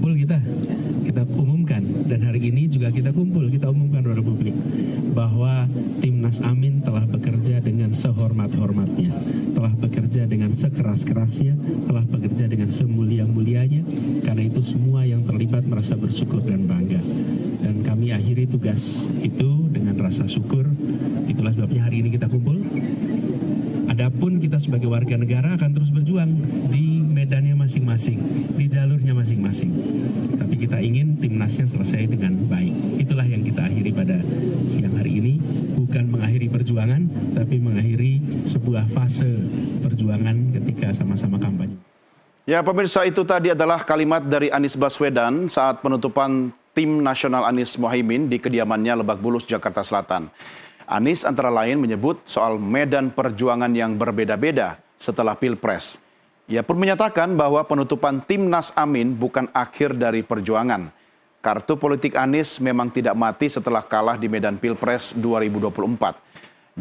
kumpul kita umumkan, dan hari ini juga kita kumpul, kita umumkan kepada publik bahwa Timnas Amin telah bekerja dengan sehormat-hormatnya, telah bekerja dengan sekeras-kerasnya, telah bekerja dengan semulia-mulianya. Karena itu semua yang terlibat merasa bersyukur dan bangga, dan kami akhiri tugas itu dengan rasa syukur. Itulah sebabnya hari ini kita kumpul. Adapun kita sebagai warga negara akan terus berjuang di medannya masing-masing, di jalurnya masing-masing. Tapi kita ingin Timnasnya selesai dengan baik. Itulah yang kita akhiri pada siang hari ini. Bukan mengakhiri perjuangan, tapi mengakhiri sebuah fase perjuangan ketika sama-sama kampanye. Ya, pemirsa, itu tadi adalah kalimat dari Anies Baswedan saat penutupan Tim Nasional Anies Mohaimin di kediamannya Lebak Bulus, Jakarta Selatan. Anies antara lain menyebut soal medan perjuangan yang berbeda-beda setelah Pilpres. Ia pun menyatakan bahwa penutupan Timnas Amin bukan akhir dari perjuangan. Kartu politik Anies memang tidak mati setelah kalah di medan Pilpres 2024.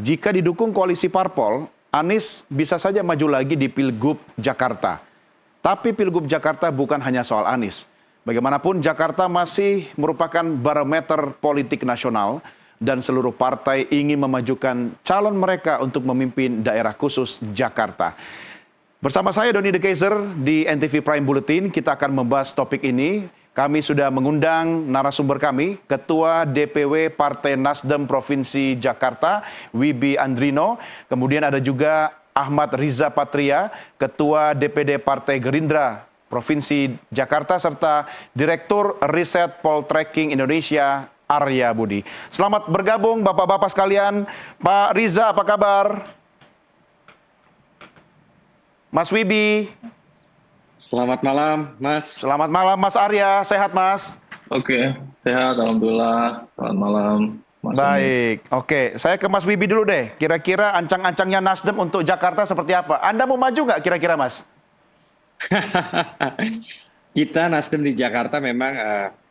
Jika didukung koalisi parpol, Anies bisa saja maju lagi di Pilgub Jakarta. Tapi Pilgub Jakarta bukan hanya soal Anies. Bagaimanapun Jakarta masih merupakan barometer politik nasional, dan seluruh partai ingin memajukan calon mereka untuk memimpin daerah khusus Jakarta. Bersama saya Doni De Keizer di NTV Prime Bulletin, kita akan membahas topik ini. Kami sudah mengundang narasumber kami, Ketua DPW Partai Nasdem Provinsi Jakarta, Wibi Andrino. Kemudian ada juga Ahmad Riza Patria, Ketua DPD Partai Gerindra Provinsi Jakarta, serta Direktur Riset Poltreking Indonesia, Arya Budi. Selamat bergabung Bapak-Bapak sekalian. Pak Riza, apa kabar? Mas Wibi. Selamat malam, Mas. Selamat malam, Mas Arya. Sehat, Mas? Oke, sehat, alhamdulillah. Selamat malam, Mas. Baik, oke. Saya ke Mas Wibi dulu deh. Kira-kira ancang-ancangnya Nasdem untuk Jakarta seperti apa? Anda mau maju nggak kira-kira, Mas? Kita Nasdem di Jakarta memang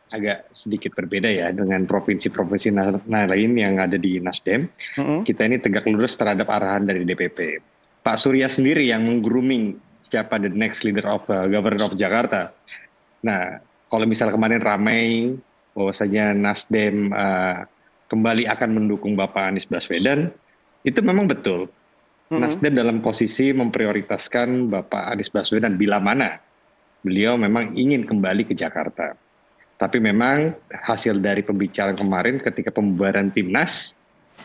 agak sedikit berbeda ya dengan provinsi-provinsi lain yang ada di Nasdem. Kita ini tegak lurus terhadap arahan dari DPP. Pak Surya sendiri yang meng-grooming siapa the next leader of governor of Jakarta. Nah, kalau misal kemarin ramai bahwasanya Nasdem kembali akan mendukung Bapak Anies Baswedan, itu memang betul. Nasdem dalam posisi memprioritaskan Bapak Anies Baswedan bila mana beliau memang ingin kembali ke Jakarta. Tapi memang hasil dari pembicaraan kemarin ketika pembubaran Timnas,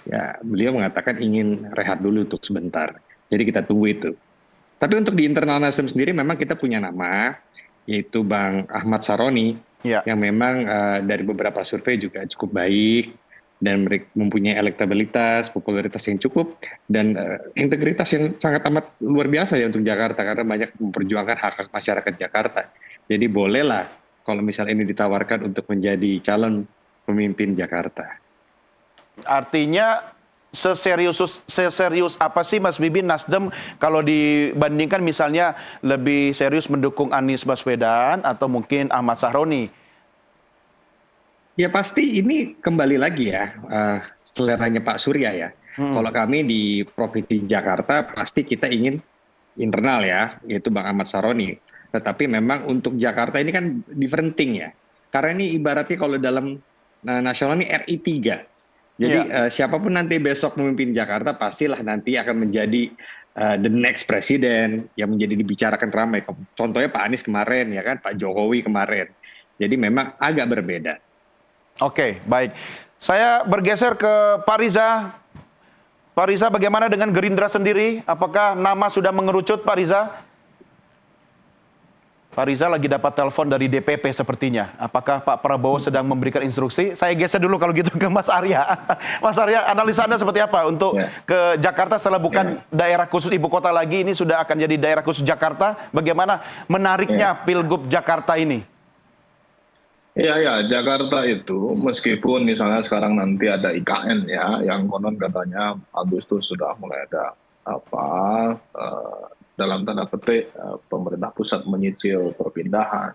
ya beliau mengatakan ingin rehat dulu untuk sebentar. Jadi kita tunggu itu. Tapi untuk di internal Nasdem sendiri memang kita punya nama, yaitu Bang Ahmad Saroni, yang memang dari beberapa survei juga cukup baik, dan mereka mempunyai elektabilitas, popularitas yang cukup, dan integritas yang sangat amat luar biasa ya untuk Jakarta, karena banyak memperjuangkan hak-hak masyarakat Jakarta. Jadi bolehlah kalau misalnya ini ditawarkan untuk menjadi calon pemimpin Jakarta. Artinya seserius apa sih Mas Wibi Nasdem kalau dibandingkan misalnya lebih serius mendukung Anies Baswedan atau mungkin Ahmad Saroni? Ya pasti ini kembali lagi ya, seleranya Pak Surya ya. Kalau kami di Provinsi Jakarta pasti kita ingin internal ya, yaitu Bang Ahmad Saroni. Tetapi memang untuk Jakarta ini kan different thing ya. Karena ini ibaratnya kalau dalam nasional ini RI 3. Jadi siapapun nanti besok memimpin Jakarta pastilah nanti akan menjadi the next presiden yang menjadi dibicarakan ramai. Contohnya Pak Anies kemarin ya kan, Pak Jokowi kemarin. Jadi memang agak berbeda. Oke, baik. Saya bergeser ke Pak Riza. Pak Riza, bagaimana dengan Gerindra sendiri? Apakah nama sudah mengerucut, Pak Riza? Pak Riza lagi dapat telepon dari DPP sepertinya. Apakah Pak Prabowo sedang memberikan instruksi? Saya geser dulu kalau gitu ke Mas Arya. Mas Arya, analisa Anda seperti apa untuk ke Jakarta setelah bukan daerah khusus ibu kota lagi, ini sudah akan jadi daerah khusus Jakarta. Bagaimana menariknya Pilgub Jakarta ini? Ya, Jakarta itu meskipun misalnya sekarang nanti ada IKN ya, yang konon katanya Agustus sudah mulai ada dalam tanda petik pemerintah pusat menyicil perpindahan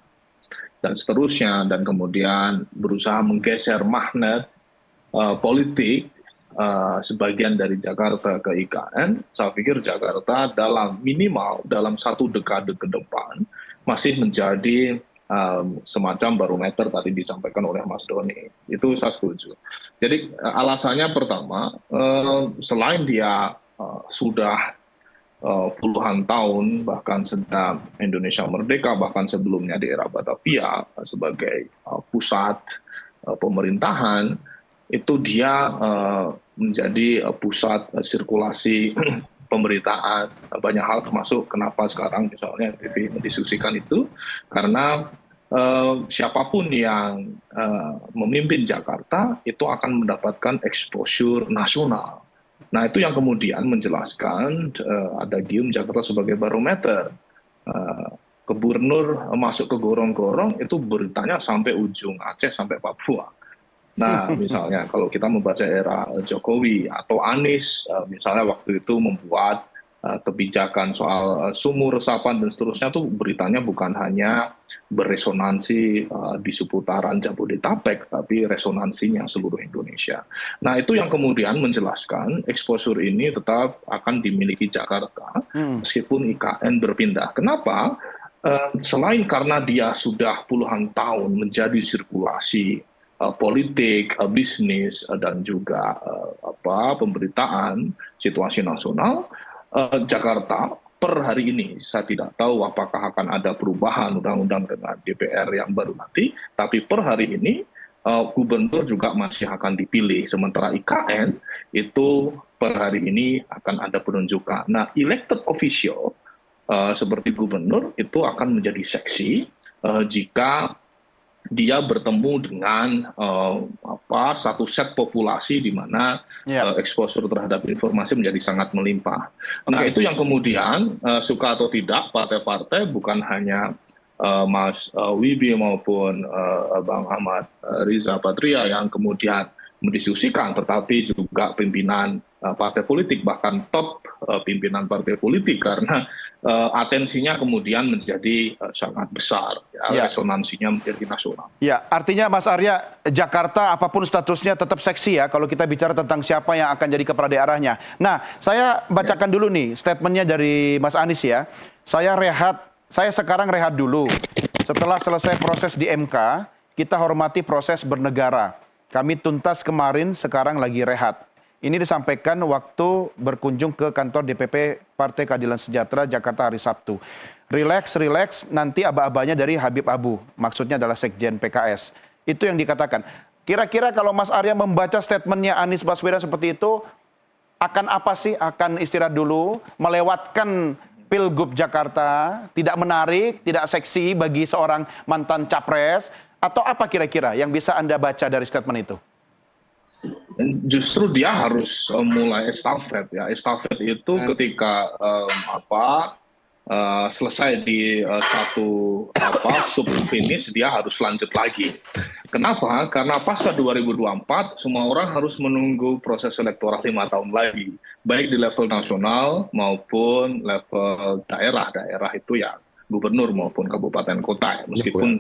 dan seterusnya, dan kemudian berusaha menggeser magnet politik sebagian dari Jakarta ke IKN. Saya pikir Jakarta dalam minimal dalam 1 dekade ke depan masih menjadi semacam barometer tadi disampaikan oleh Mas Doni. Itu saya setuju. Jadi alasannya pertama, selain dia sudah puluhan tahun, bahkan sejak Indonesia merdeka, bahkan sebelumnya di era Batavia sebagai pusat pemerintahan, itu dia menjadi pusat sirkulasi pemberitaan banyak hal, termasuk kenapa sekarang misalnya TV mendiskusikan itu, karena siapapun yang memimpin Jakarta itu akan mendapatkan exposure nasional. Nah itu yang kemudian menjelaskan ada Gium Jakarta sebagai barometer. Gubernur masuk ke gorong-gorong itu beritanya sampai ujung Aceh sampai Papua. Nah, misalnya kalau kita membaca era Jokowi atau Anies, misalnya waktu itu membuat kebijakan soal sumur resapan dan seterusnya, tuh beritanya bukan hanya beresonansi di seputaran Jabodetabek, tapi resonansinya seluruh Indonesia. Nah, itu yang kemudian menjelaskan exposure ini tetap akan dimiliki Jakarta, meskipun IKN berpindah. Kenapa? Selain karena dia sudah puluhan tahun menjadi sirkulasi politik, bisnis, dan juga pemberitaan situasi nasional, Jakarta per hari ini saya tidak tahu apakah akan ada perubahan undang-undang dengan DPR yang baru nanti, tapi per hari ini gubernur juga masih akan dipilih, sementara IKN itu per hari ini akan ada penunjukan. Nah, elected official seperti gubernur itu akan menjadi seksi jika dia bertemu dengan satu set populasi di mana exposure terhadap informasi menjadi sangat melimpah. Nah, itu yang kemudian suka atau tidak partai-partai, bukan hanya Mas Wibi maupun Bang Ahmad Riza Patria yang kemudian mendiskusikan, tetapi juga pimpinan partai politik, bahkan top pimpinan partai politik, karena atensinya kemudian menjadi sangat besar, resonansinya menjadi nasional. Ya, artinya Mas Arya, Jakarta apapun statusnya tetap seksi ya kalau kita bicara tentang siapa yang akan jadi kepala daerahnya. Nah, saya bacakan dulu nih statementnya dari Mas Anies ya. Saya sekarang rehat dulu. Setelah selesai proses di MK, kita hormati proses bernegara. Kami tuntas kemarin, sekarang lagi rehat. Ini disampaikan waktu berkunjung ke kantor DPP Partai Keadilan Sejahtera Jakarta hari Sabtu. Relax, nanti aba-abanya dari Habib Abu. Maksudnya adalah Sekjen PKS. Itu yang dikatakan. Kira-kira kalau Mas Arya membaca statementnya Anies Baswedan seperti itu, akan apa sih? Akan istirahat dulu, melewatkan Pilgub Jakarta, tidak menarik, tidak seksi bagi seorang mantan capres, atau apa kira-kira yang bisa Anda baca dari statement itu? Justru dia harus mulai estafet ya. Estafet itu ketika selesai di satu sub finish, dia harus lanjut lagi. Kenapa? Karena pasca 2024 semua orang harus menunggu proses elektoral 5 tahun lagi, baik di level nasional maupun level daerah. Daerah itu ya gubernur maupun kabupaten kota, meskipun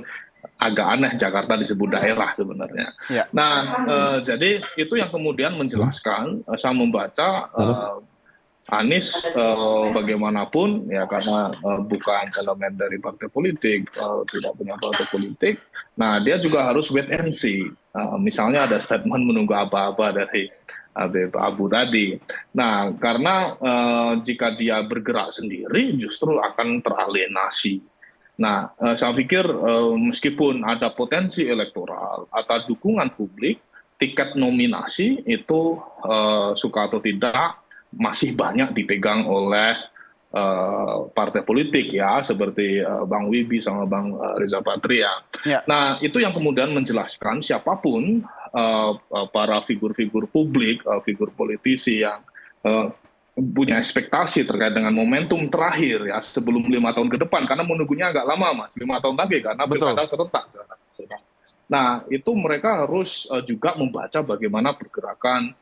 agak aneh Jakarta disebut daerah sebenarnya. Ya. Nah, jadi itu yang kemudian menjelaskan, saya membaca Anies bagaimanapun ya, karena bukan elemen dari partai politik, tidak punya partai politik. Nah, dia juga harus wait and see. Misalnya ada statement menunggu apa-apa dari Habib Abu tadi. Nah, karena jika dia bergerak sendiri justru akan teralienasi. Nah, saya pikir meskipun ada potensi elektoral atau dukungan publik, tiket nominasi itu suka atau tidak masih banyak dipegang oleh partai politik ya, seperti Bang Wibi sama Bang Riza Patria. Ya. Nah, itu yang kemudian menjelaskan siapapun para figur-figur publik, figur politisi yang punya ekspektasi terkait dengan momentum terakhir ya sebelum 5 tahun ke depan, karena menunggunya agak lama Mas, 5 tahun lagi karena pilkada serentak. Nah, itu mereka harus juga membaca bagaimana pergerakan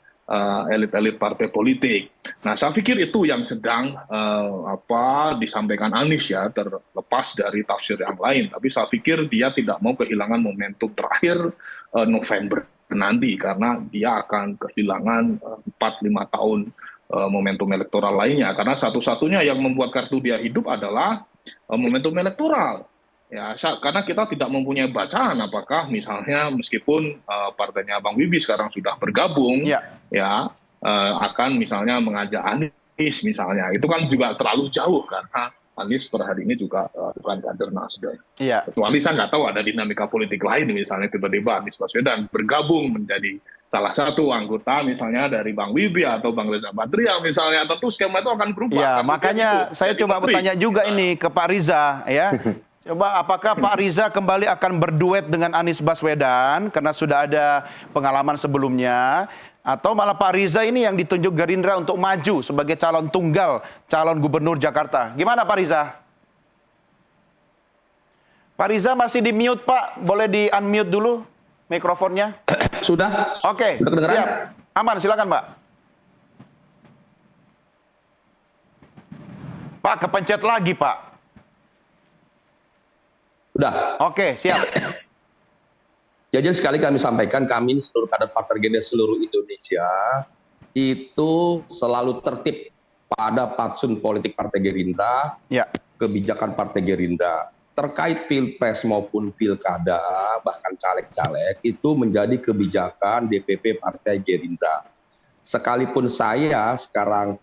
elit-elit partai politik. Nah, saya pikir itu yang sedang disampaikan Anies ya, terlepas dari tafsir yang lain. Tapi saya pikir dia tidak mau kehilangan momentum terakhir November nanti, karena dia akan kehilangan 4-5 tahun momentum elektoral lainnya, karena satu-satunya yang membuat kartu dia hidup adalah momentum elektoral. Ya, karena kita tidak mempunyai bacaan apakah misalnya meskipun partainya Bang Wibi sekarang sudah bergabung, Ya. ya akan misalnya mengajak Anies misalnya, itu kan juga terlalu jauh karena Anies per hari ini juga bukan kader Nasdem. Iya. Kecuali saya nggak tahu ada dinamika politik lain, misalnya tiba-tiba Anies Baswedan bergabung menjadi salah satu anggota misalnya dari Bang Wibi atau Bang Reza Patria misalnya, tentu skema itu akan berubah. Ya, Kan makanya itu saya jadi coba menteri. bertanya juga ini ke Pak Riza ya. Coba apakah Pak Riza kembali akan berduet dengan Anies Baswedan karena sudah ada pengalaman sebelumnya, atau malah Pak Riza ini yang ditunjuk Gerindra untuk maju sebagai calon tunggal calon gubernur Jakarta. Gimana Pak Riza? Pak Riza masih di mute Pak, boleh di unmute dulu mikrofonnya. Sudah? Oke, Sudah kedengeran? siap. Aman, silakan Pak. Pak, kepencet lagi Pak. Sudah. Oke, siap. Jadi sekali kami sampaikan, kami seluruh kader Partai Gerindra seluruh Indonesia itu selalu tertib pada patsun politik Partai Gerindra, Ya. kebijakan Partai Gerindra. Terkait pilpres maupun pilkada, bahkan caleg-caleg, itu menjadi kebijakan DPP Partai Gerindra. Sekalipun saya sekarang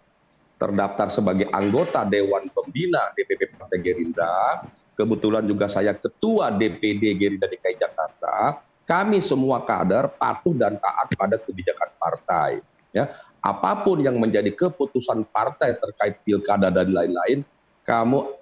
terdaftar sebagai anggota Dewan Pembina DPP Partai Gerindra, kebetulan juga saya Ketua DPD Gerindra DKI Jakarta, kami semua kader patuh dan taat pada kebijakan partai. Ya, apapun yang menjadi keputusan partai terkait pilkada dan lain-lain,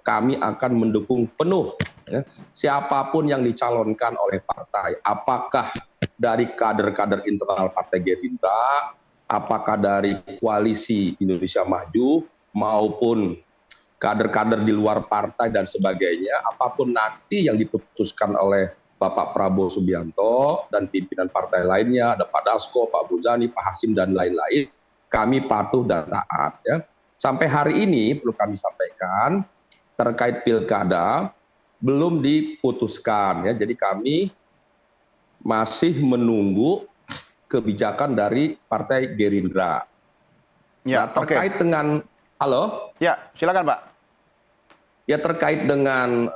kami akan mendukung penuh. Ya, siapapun yang dicalonkan oleh partai, apakah dari kader-kader internal Partai Gerindra, apakah dari koalisi Indonesia Maju, maupun kader-kader di luar partai dan sebagainya, apapun nanti yang diputuskan oleh Bapak Prabowo Subianto dan pimpinan partai lainnya, ada Pak Dasko, Pak Muzani, Pak Hasim, dan lain-lain, kami patuh dan taat. Ya. Sampai hari ini perlu kami sampaikan, terkait pilkada, belum diputuskan. Ya. Jadi kami masih menunggu kebijakan dari Partai Gerindra. Ya, Nah, terkait dengan, halo? Ya, silakan Pak. Ya terkait dengan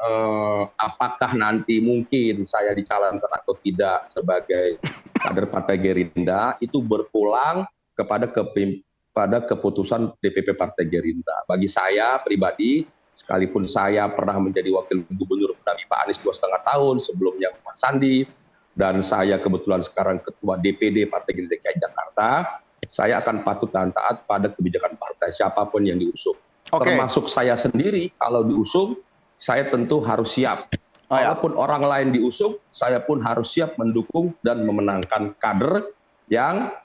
apakah nanti mungkin saya dicalonkan atau tidak sebagai kader Partai Gerindra, itu berpulang kepada keputusan DPP Partai Gerindra. Bagi saya pribadi, sekalipun saya pernah menjadi wakil gubernur mendampingi Pak Anies 2,5 tahun, sebelumnya Pak Sandi, dan saya kebetulan sekarang Ketua DPD Partai Gerindra DKI Jakarta, saya akan patuh dan taat pada kebijakan partai siapapun yang diusung. Oke. Termasuk saya sendiri, kalau diusung, saya tentu harus siap. Oh, ya. Walaupun orang lain diusung, saya pun harus siap mendukung dan memenangkan kader yang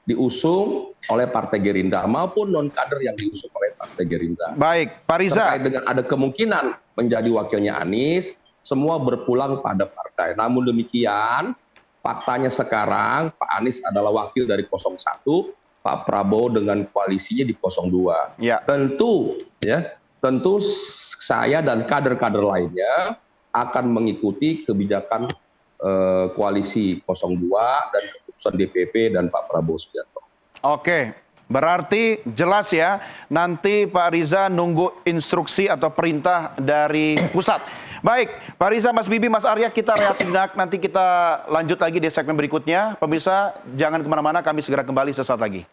diusung oleh Partai Gerindra maupun non-kader yang diusung oleh Partai Gerindra. Baik, Pak Riza. Terkait dengan ada kemungkinan menjadi wakilnya Anies, semua berpulang pada partai. Namun demikian, faktanya sekarang Pak Anies adalah wakil dari 01, Pak Prabowo dengan koalisinya di 02. Ya. Tentu saya dan kader-kader lainnya akan mengikuti kebijakan koalisi 02 dan keputusan DPP dan Pak Prabowo Subianto. Oke, berarti jelas ya, nanti Pak Riza nunggu instruksi atau perintah dari pusat. Baik, Pak Riza, Mas Bibi, Mas Arya, kita reaksi jenak, nanti kita lanjut lagi di segmen berikutnya. Pemirsa, jangan kemana-mana, kami segera kembali sesaat lagi.